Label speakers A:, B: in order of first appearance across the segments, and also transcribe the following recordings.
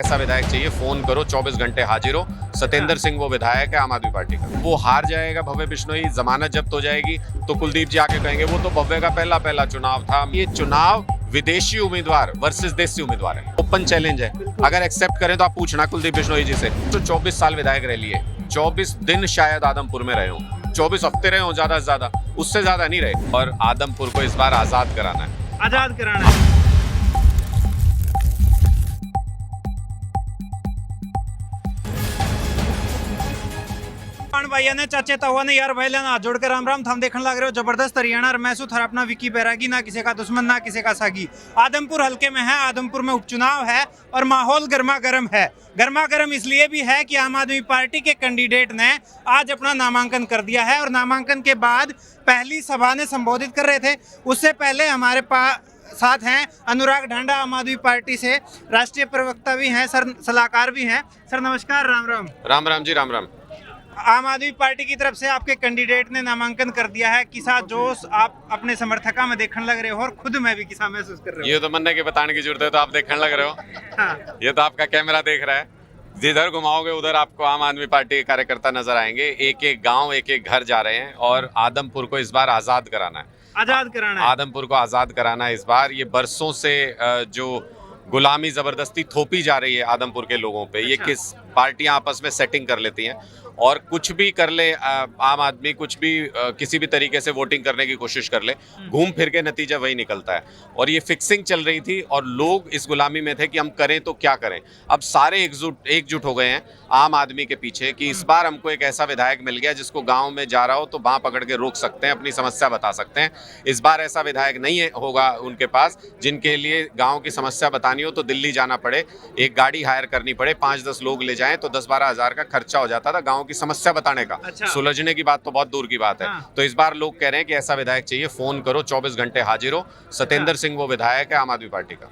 A: ऐसा विधायक चाहिए, फोन करो 24 घंटे हाजिर हो। सत्येंद्र सिंह वो विधायक है आम आदमी पार्टी का, वो हार जाएगा भव्य बिश्नोई, जमानत जब्त हो जाएगी तो कुलदीप जी आके कहेंगे वो तो भव्य का पहला चुनाव था। ये चुनाव विदेशी उम्मीदवार वर्सेस देसी उम्मीदवार है, ओपन चैलेंज है। अगर एक्सेप्ट करें तो आप पूछना कुलदीप बिश्नोई जी से, तो 24 साल विधायक रह लिए, 24 दिन शायद आदमपुर में रहे हो, 24 हफ्ते रहे हो ज्यादा से ज्यादा, उससे ज्यादा नहीं रहे। और आदमपुर को इस बार आजाद कराना है,
B: आजाद कराना है। भाइयों ने चाचे तावा ने यार भाई लेना जोड़ कर राम राम थाम देखने लग रहे हो जबरदस्त हरियाणा और मैं थारा अपना विकी बैरागी, ना किसी का दुश्मन ना किसी का सागी। आदमपुर हल्के में है, आदमपुर में उपचुनाव है और माहौल गर्मा गर्म है। गर्मा गर्म इसलिए भी है कि आम आदमी पार्टी के कैंडिडेट ने आज अपना नामांकन कर दिया है और नामांकन के बाद पहली सभा ने संबोधित कर रहे थे। उससे पहले हमारे साथ हैं अनुराग ढांडा, आम आदमी पार्टी से राष्ट्रीय प्रवक्ता भी हैं, सर सलाहकार भी हैं। सर नमस्कार, राम राम।
A: राम राम जी, राम राम।
B: आम आदमी पार्टी की तरफ से आपके कैंडिडेट ने नामांकन कर दिया है, किसा जोश आप अपने समर्थकों में देखने लग रहे हो और खुद मैं भी किसा महसूस कर रहा हूँ।
A: ये तो मन्ने के बताने की जरूरत है, तो आप देखने लग रहे हो।
B: हाँ।
A: ये तो आपका कैमरा देख रहा है, जिधर घुमाओगे उधर आपको आम आदमी पार्टी के कार्यकर्ता नजर आएंगे। एक एक गांव, एक एक घर जा रहे हैं और आदमपुर को इस बार आजाद कराना है,
B: आजाद कराना है।
A: आदमपुर को आजाद कराना है इस बार। ये बरसों से जो गुलामी जबरदस्ती थोपी जा रही है आदमपुर के लोगों पे, ये किस पार्टियां आपस में सेटिंग कर लेती हैं और कुछ भी कर ले आम आदमी, कुछ भी किसी भी तरीके से वोटिंग करने की कोशिश कर ले, घूम फिर के नतीजा वही निकलता है। और ये फिक्सिंग चल रही थी और लोग इस गुलामी में थे कि हम करें तो क्या करें। अब सारे एकजुट हो गए हैं आम आदमी के पीछे कि इस बार हमको एक ऐसा विधायक मिल गया जिसको गांव में जा रहा हो तो बांह पकड़ के रोक सकते हैं, अपनी समस्या बता सकते हैं। इस बार ऐसा विधायक नहीं होगा उनके पास जिनके लिए गाँव की समस्या बतानी हो तो दिल्ली जाना पड़े, एक गाड़ी हायर करनी पड़े, 5-10 लोग ले जाएं तो 10-12 हज़ार का खर्चा हो जाता था गाँव की समस्या बताने का।
B: अच्छा।
A: सुलझने की बात तो बहुत दूर की बात है।
B: हाँ।
A: तो इस बार लोग कह रहे हैं कि ऐसा विधायक चाहिए, फोन करो 24 घंटे हाजिर हो। सत्येंद्र सिंह वो विधायक है आम आदमी पार्टी का।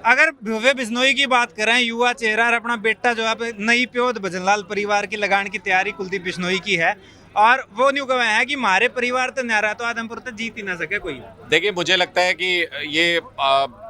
B: अगर भव्य बिश्नोई की बात करें, युवा चेहरा और अपना बेटा जो है नई प्योद भजनलाल परिवार की लगाने की तैयारी कुलदीप बिश्नोई की है और वो न्यू गवाह है कि हमारे परिवार तो न्यारा तो आदमपुर तो जीत ही ना सके कोई।
A: देखिए, मुझे लगता है कि ये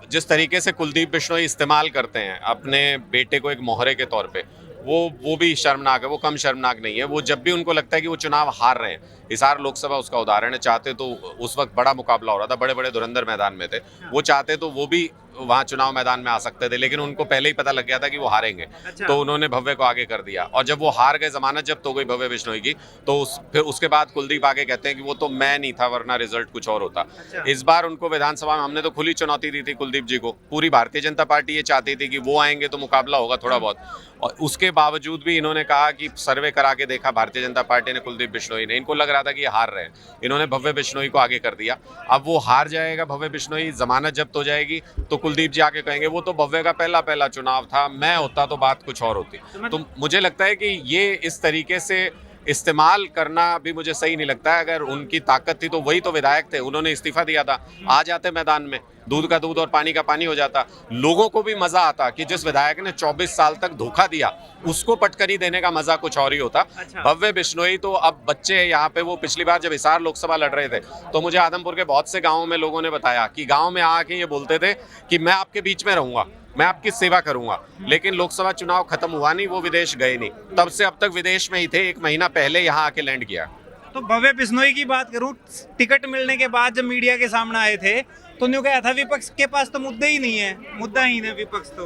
A: जिस तरीके से कुलदीप बिश्नोई इस्तेमाल करते हैं अपने बेटे को एक मोहरे के तौर पे, वो भी शर्मनाक है, वो कम शर्मनाक नहीं है। वो जब भी उनको लगता है कि वो चुनाव हार रहे हैं, हिसार लोकसभा उसका उदाहरण है, चाहते तो उस वक्त बड़ा मुकाबला हो रहा था, बड़े बड़े धुरंधर मैदान में थे, वो चाहते तो वो भी वहाँ चुनाव मैदान में आ सकते थे, लेकिन उनको पहले ही पता लग गया था कि वो हारेंगे।
B: अच्छा।
A: तो उन्होंने भव्य को आगे कर दिया और जब वो हार गए, जमानत जब्त हो गई भव्य बिश्नोई की, तो फिर उसके बाद कुलदीप आगे कहते हैं कि वो तो मैं नहीं था वरना रिजल्ट कुछ और होता।
B: अच्छा।
A: इस बार उनको विधानसभा में हमने तो खुली चुनौती दी थी कुलदीप जी को, पूरी भारतीय जनता पार्टी ये चाहती थी कि वो आएंगे तो मुकाबला होगा थोड़ा बहुत, और उसके बावजूद भी इन्होंने कहा कि सर्वे करा के देखा भारतीय जनता पार्टी ने कुलदीप बिश्नोई ने, इनको लग रहा था कि ये हार रहे हैं, इन्होंने भव्य बिश्नोई को आगे कर दिया। अब वो हार जाएगा भव्य बिश्नोई, जमानत जब्त हो जाएगी तो कुलदीप जी आके कहेंगे वो तो भव्य का पहला चुनाव था, मैं होता तो बात कुछ और होती। तो मुझे लगता है कि ये इस तरीके से इस्तेमाल करना भी मुझे सही नहीं लगता है। अगर उनकी ताकत थी तो वही तो विधायक थे, उन्होंने इस्तीफा दिया था, आ जाते मैदान में, दूध का दूध और पानी का पानी हो जाता, लोगों को भी मजा आता कि जिस विधायक ने 24 साल तक धोखा दिया उसको पटकनी देने का मजा कुछ और ही होता।
B: अच्छा।
A: भव्य बिश्नोई तो अब बच्चे यहाँ पे, वो पिछली बार जब हिसार लोकसभा लड़ रहे थे तो मुझे आदमपुर के बहुत से गाँवों में लोगों ने बताया कि गाँव में आके ये बोलते थे कि मैं आपके बीच में रहूंगा, मैं आपकी सेवा करूंगा, लेकिन लोकसभा चुनाव खत्म हुआ नहीं, वो विदेश गए नहीं, तब से अब तक विदेश में ही थे, 1 महीना पहले यहाँ आके लैंड किया।
B: तो भव्य बिश्नोई की बात करूं, टिकट मिलने के बाद जब मीडिया के सामने आए थे तो न्यू कहा था विपक्ष के पास तो मुद्दा ही नहीं है, मुद्दा ही नहीं विपक्ष तो।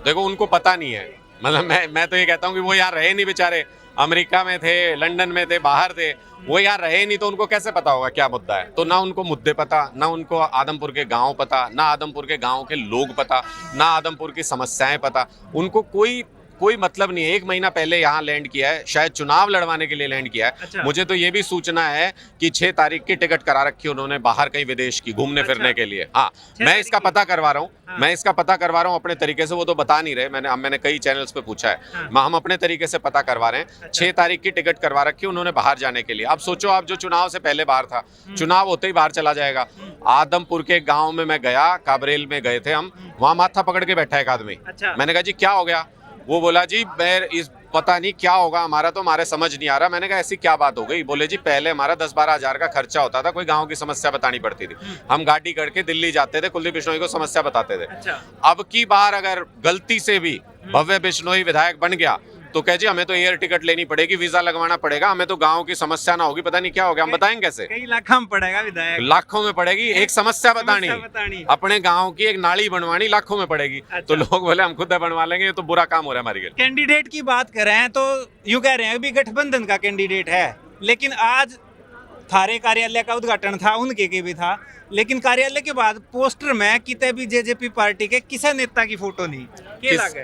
A: देखो, उनको पता नहीं है, मतलब मैं तो ये कहता हूँ कि वो यहाँ रहे नहीं बेचारे, अमेरिका में थे, लंदन में थे, बाहर थे, वो यहाँ रहे नहीं तो उनको कैसे पता होगा क्या मुद्दा है। तो ना उनको मुद्दे पता, ना उनको आदमपुर के गांव पता, ना आदमपुर के गांव के लोग पता, ना आदमपुर की समस्याएं पता, उनको कोई मतलब नहीं है। 1 महीना पहले यहाँ लैंड किया है, शायद चुनाव लड़वाने के लिए लैंड किया है।
B: अच्छा।
A: मुझे तो ये भी सूचना है कि 6 तारीख की टिकट करा रखी है उन्होंने बाहर कहीं विदेश की, घूमने फिरने के लिए। हाँ, मैं इसका पता करवा रहा हूँ, मैं इसका पता करवा रहा हूँ अपने तरीके से, वो तो बता नहीं रहे, मैंने कई चैनल्स पे पूछा है, हम अपने तरीके से पता करवा रहे हैं। 6 तारीख की टिकट करवा रखी है उन्होंने बाहर जाने के लिए। अब सोचो, आप जो चुनाव से पहले बाहर था, चुनाव होते ही बाहर चला जाएगा। आदमपुर के गाँव में मैं गया, काबरेल में गए थे हम, वहाँ माथा पकड़ के बैठा एक आदमी।
B: अच्छा।
A: मैंने कहा जी क्या हो गया? वो बोला जी मैं इस पता नहीं क्या होगा हमारा, तो हमारे समझ नहीं आ रहा। मैंने कहा ऐसी क्या बात हो गई? बोले जी पहले हमारा 10-12 हज़ार का खर्चा होता था, कोई गांव की समस्या बतानी पड़ती थी, हम गाड़ी करके दिल्ली जाते थे, कुलदीप बिश्नोई को समस्या बताते थे।
B: अच्छा।
A: अब की बार अगर गलती से भी भव्य बिश्नोई विधायक बन गया तो कह जी हमें तो एयर टिकट लेनी पड़ेगी, वीजा लगवाना पड़ेगा, हमें तो गांव की समस्या ना होगी, पता नहीं क्या हो गया, हम बताएंगे कैसे?
B: कई लाखों में पड़ेगा विधायक,
A: लाखों में पड़ेगी। एक समस्या बतानी,
B: बतानी।
A: अपने गांव की एक नाली बनवानी, लाखों में पड़ेगी।
B: अच्छा।
A: तो लोग बोले हम खुद बनवा लेंगे, ये तो बुरा काम हो रहा है हमारी घर।
B: कैंडिडेट की बात कर रहे हैं तो यूं कह रहे हैं अभी गठबंधन का कैंडिडेट है, लेकिन आज थारे कार्यालय का उद्घाटन था, उनके के भी था, लेकिन कार्यालय के बाद पोस्टर में कितने भी जेजेपी पार्टी के किसी नेता की फोटो नहीं।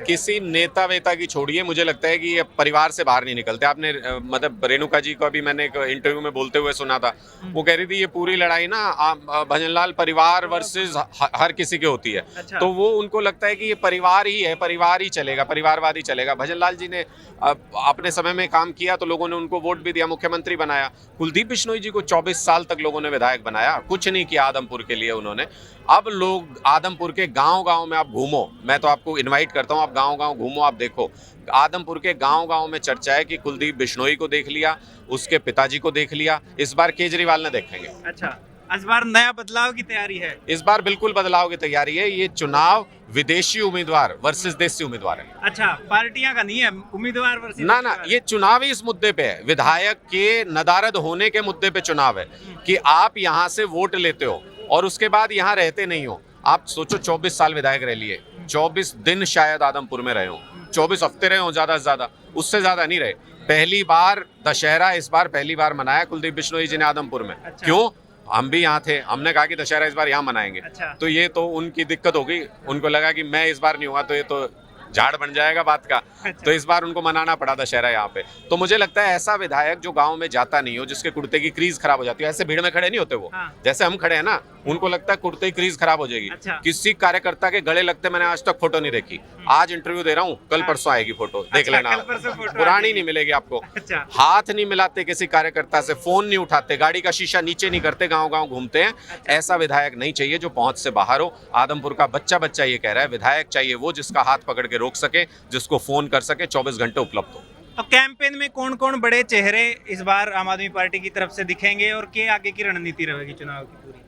A: किसी नेता वेता की छोड़िए, मुझे लगता है कि ये परिवार से बाहर नहीं निकलते। आपने मतलब रेणुका जी को अभी मैंने एक इंटरव्यू में बोलते हुए सुना था, वो कह रही थी ये पूरी लड़ाई ना भजनलाल परिवार वर्सेस हर किसी की होती है।
B: अच्छा।
A: तो वो उनको लगता है कि ये परिवार ही है, परिवार ही चलेगा, परिवारवाद ही चलेगा। भजनलाल जी ने अपने समय में काम किया तो लोगों ने उनको वोट भी दिया, मुख्यमंत्री बनाया। कुलदीप बिश्नोई जी को 24 साल तक लोगों ने विधायक बनाया, कुछ नहीं किया आदमपुर के लिए उन्होंने। अब लोग आदमपुर के गांव-गांव में आप घूमो, मैं तो आपको इनवाइट करता हूं, आप गांव-गांव घूमो, आप देखो आदमपुर के गांव-गांव में चर्चा है कि कुलदीप बिश्नोई को देख लिया, उसके पिताजी को देख लिया, इस बार केजरीवाल ने देखेंगे।
B: अच्छा, इस बार नया बदलाव की तैयारी है?
A: इस बार बिल्कुल बदलाव की तैयारी है। ये चुनाव विदेशी उम्मीदवार वर्सेस देसी उम्मीदवार है।
B: अच्छा, पार्टियां का नहीं है, उम्मीदवार वर्सेस
A: ना ना, ये चुनाव ही इस मुद्दे पे है, विधायक के नदारद होने के मुद्दे पे चुनाव है कि आप यहाँ से वोट लेते हो और उसके बाद यहाँ रहते नहीं हो। आप सोचो 24 साल विधायक रह लिए, 24 दिन शायद आदमपुर में रहे हो, 24 हफ्ते रहे हो ज्यादा से ज्यादा, उससे ज्यादा नहीं रहे। पहली बार दशहरा इस बार पहली बार मनाया कुलदीप बिश्नोई जी ने आदमपुर में।
B: अच्छा।
A: क्यों? हम भी यहाँ थे, हमने कहा कि दशहरा इस बार यहाँ मनाएंगे।
B: अच्छा।
A: तो ये तो उनकी दिक्कत हो गई, उनको लगा कि मैं इस बार नहीं हुआ तो ये तो झाड़ बन जाएगा बात का।
B: अच्छा।
A: तो इस बार उनको मनाना पड़ा दशहरा यहाँ पे। तो मुझे लगता है ऐसा विधायक जो गांव में जाता नहीं हो, जिसके कुर्ते की क्रीज खराब हो जाती है, ऐसे भीड़ में खड़े नहीं होते वो।
B: हाँ।
A: जैसे हम खड़े हैं ना, उनको लगता है कुर्ते की क्रीज खराब हो जाएगी।
B: अच्छा।
A: किसी कार्यकर्ता के गले लगते मैंने आज तक फोटो नहीं देखी। आज इंटरव्यू दे रहा हूँ, कल परसों आएगी फोटो, देख
B: अच्छा,
A: लेना,
B: कल परसों फोटो आ
A: पुरानी
B: जाएगी।
A: नहीं मिलेगी आपको।
B: अच्छा।
A: हाथ नहीं मिलाते किसी कार्यकर्ता से, फोन नहीं उठाते, गाड़ी का शीशा नीचे नहीं करते, गांव गांव घूमते हैं। ऐसा विधायक नहीं चाहिए जो पहुंच से बाहर हो। आदमपुर का बच्चा बच्चा ये कह रहा है विधायक चाहिए वो जिसका हाथ पकड़ के रोक सके, जिसको फोन कर सके, 24 घंटे उपलब्ध हो।
B: तो कैंपेन में कौन कौन बड़े चेहरे इस बार आम आदमी पार्टी की तरफ से दिखेंगे और क्या आगे की रणनीति रहेगी चुनाव की पूरी?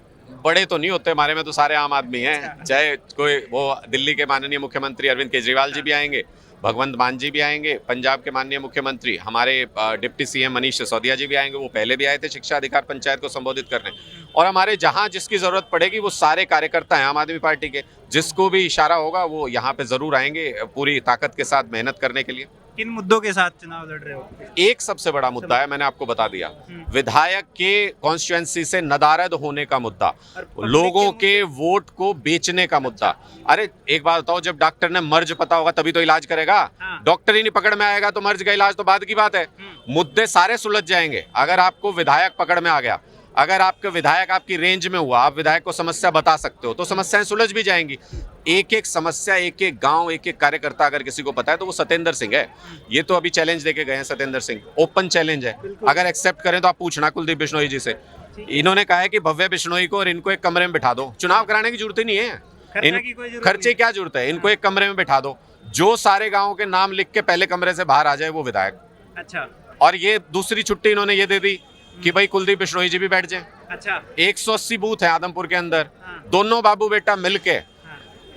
A: बड़े तो नहीं होते हमारे में, तो सारे आम आदमी हैं। चाहे कोई वो दिल्ली के माननीय मुख्यमंत्री अरविंद केजरीवाल जी भी आएंगे, भगवंत मान जी भी आएंगे, पंजाब के माननीय मुख्यमंत्री हमारे डिप्टी सीएम मनीष सिसोदिया जी भी आएंगे, वो पहले भी आए थे शिक्षा अधिकार पंचायत को संबोधित करने। और हमारे जहां जिसकी जरूरत पड़ेगी वो सारे कार्यकर्ता हैं आम आदमी पार्टी के, जिसको भी इशारा होगा वो यहाँ पे जरूर आएंगे पूरी ताकत के साथ मेहनत करने के लिए।
B: किन मुद्दों के साथ चुनाव लड़ रहे हो?
A: एक सबसे बड़ा मुद्दा है, मैंने आपको बता दिया, विधायक के कॉन्स्टिट्यूएंसी से नदारद होने का मुद्दा, लोगों के वोट को बेचने का मुद्दा। अरे एक बात बताओ, जब डॉक्टर ने मर्ज पता होगा तभी तो इलाज करेगा।
B: हाँ।
A: डॉक्टर ही नहीं पकड़ में आएगा तो मर्ज का इलाज तो बाद की बात है। मुद्दे सारे सुलझ जाएंगे अगर आपको विधायक पकड़ में आ गया। अगर आपके विधायक आपकी रेंज में हुआ, आप विधायक को समस्या बता सकते हो, तो समस्याएं सुलझ भी जाएंगी। एक एक समस्या, एक एक गांव, एक एक कार्यकर्ता अगर किसी को पता है तो वो सत्येंद्र सिंह है। ये तो अभी चैलेंज देके गए हैं सत्येंद्र सिंह, ओपन चैलेंज है। अगर एक्सेप्ट करें तो आप पूछना कुलदीप बिश्नोई जी से। इन्होंने कहा है कि भव्य बिश्नोई को और इनको एक कमरे में बिठा दो, चुनाव कराने की जरूरत ही नहीं है। खर्चे क्या जरूरत है, इनको एक कमरे में बिठा दो, जो सारे गाँव के नाम लिख के पहले कमरे से बाहर आ जाए वो विधायक।
B: अच्छा।
A: और ये दूसरी छुट्टी इन्होंने ये दे दी कि भाई कुलदीप बिश्नोई जी भी बैठ जाए।
B: अच्छा।
A: 180 बूथ है आदमपुर के अंदर।
B: हाँ।
A: दोनों बाबू बेटा मिलके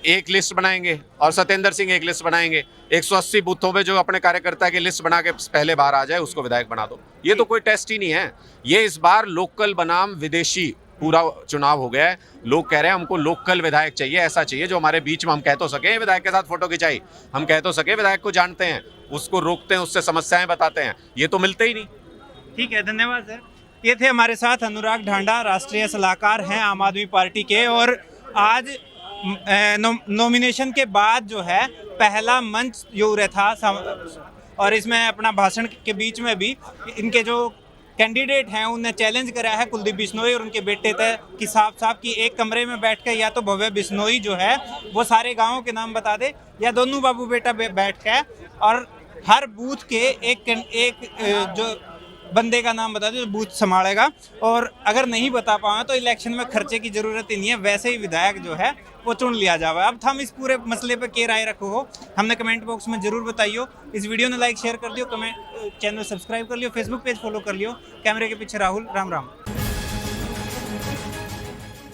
A: एक लिस्ट बनाएंगे और सत्येंद्र सिंह एक लिस्ट बनाएंगे। 180 बूथों में जो अपने कार्यकर्ता की लिस्ट बना के पहले बाहर आ जाए उसको विधायक बना दो। ये तो कोई टेस्ट ही नहीं है, ये इस बार लोकल बनाम विदेशी पूरा चुनाव हो गया है। लोग कह रहे हैं हमको लोकल विधायक चाहिए, ऐसा चाहिए जो हमारे बीच में हम कह तो सके विधायक के साथ फोटो खिंचाई, हम कह तो सके विधायक को जानते हैं, उसको रोकते हैं, उससे समस्याएं बताते हैं। ये तो मिलते ही नहीं।
B: ठीक है, धन्यवाद सर। ये थे हमारे साथ अनुराग ढांडा, राष्ट्रीय सलाहकार हैं आम आदमी पार्टी के, और आज नॉमिनेशन के बाद जो है पहला मंच जो रहा था, और इसमें अपना भाषण के बीच में भी इनके जो कैंडिडेट हैं उन्हें चैलेंज करा है कुलदीप बिश्नोई और उनके बेटे तय कि साफ कि एक कमरे में बैठ कर या तो भव्य बिश्नोई जो है वो सारे गाँवों के नाम बता दे, या दोनों बाबू बेटा बैठ कर और हर बूथ के एक जो बंदे का नाम बता दे जो बूथ संभालेगा। और अगर नहीं बता पाए तो इलेक्शन में खर्चे की जरूरत ही नहीं है, वैसे ही विधायक जो है वो चुन लिया जावे। अब हम इस पूरे मसले पे क्या राय रखो हो हमने कमेंट बॉक्स में जरूर बताइयो। इस वीडियो ने लाइक शेयर कर दियो, कमेंट चैनल सब्सक्राइब कर लियो, फेसबुक पेज फॉलो कर लियो। कैमरे के पीछे राहुल, राम राम।